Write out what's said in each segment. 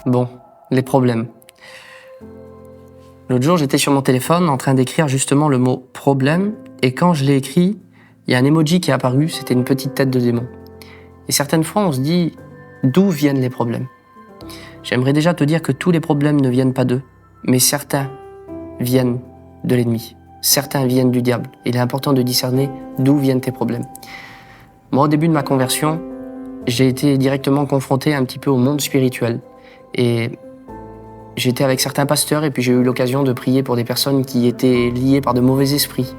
Bon, les problèmes. L'autre jour, j'étais sur mon téléphone en train d'écrire justement le mot « problème » et quand je l'ai écrit, il y a un emoji qui est apparu, c'était une petite tête de démon. Et certaines fois, on se dit d'où viennent les problèmes. J'aimerais déjà te dire que tous les problèmes ne viennent pas d'eux, mais certains viennent de l'ennemi. Certains viennent du diable. Il est important de discerner d'où viennent tes problèmes. Moi, au début de ma conversion, j'ai été directement confronté un petit peu au monde spirituel. Et j'étais avec certains pasteurs et puis j'ai eu l'occasion de prier pour des personnes qui étaient liées par de mauvais esprits.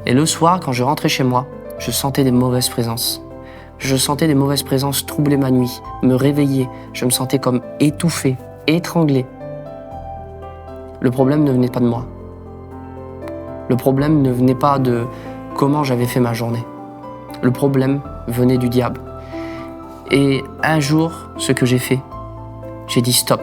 Et le soir, quand je rentrais chez moi, je sentais des mauvaises présences. Je sentais des mauvaises présences troubler ma nuit, me réveiller. Je me sentais comme étouffé, étranglé. Le problème ne venait pas de moi. Le problème ne venait pas de comment j'avais fait ma journée. Le problème venait du diable. Et un jour, ce que j'ai fait, j'ai dit stop.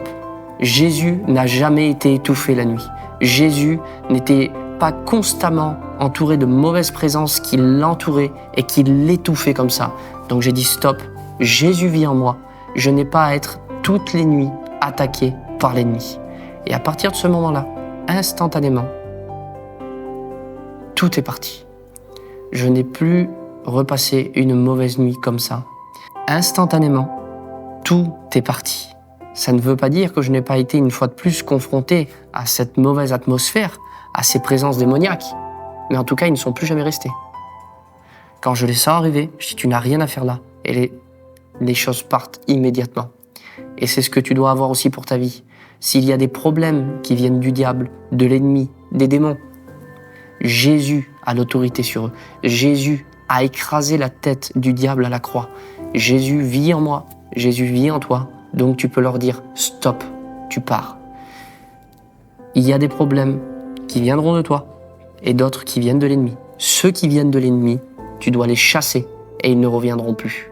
Jésus n'a jamais été étouffé la nuit. Jésus n'était pas constamment entouré de mauvaises présences qui l'entouraient et qui l'étouffaient comme ça. Donc j'ai dit stop, Jésus vit en moi. Je n'ai pas à être toutes les nuits attaqué par l'ennemi. Et à partir de ce moment-là, instantanément, tout est parti. Je n'ai plus repassé une mauvaise nuit comme ça. Instantanément, tout est parti. Ça ne veut pas dire que je n'ai pas été une fois de plus confronté à cette mauvaise atmosphère, à ces présences démoniaques. Mais en tout cas, ils ne sont plus jamais restés. Quand je les sens arriver, je dis tu n'as rien à faire là. Et les choses partent immédiatement. Et c'est ce que tu dois avoir aussi pour ta vie. S'il y a des problèmes qui viennent du diable, de l'ennemi, des démons, Jésus a l'autorité sur eux. Jésus a écrasé la tête du diable à la croix. Jésus vit en moi, Jésus vit en toi. Donc tu peux leur dire stop, tu pars. Il y a des problèmes qui viendront de toi et d'autres qui viennent de l'ennemi. Ceux qui viennent de l'ennemi, tu dois les chasser et ils ne reviendront plus.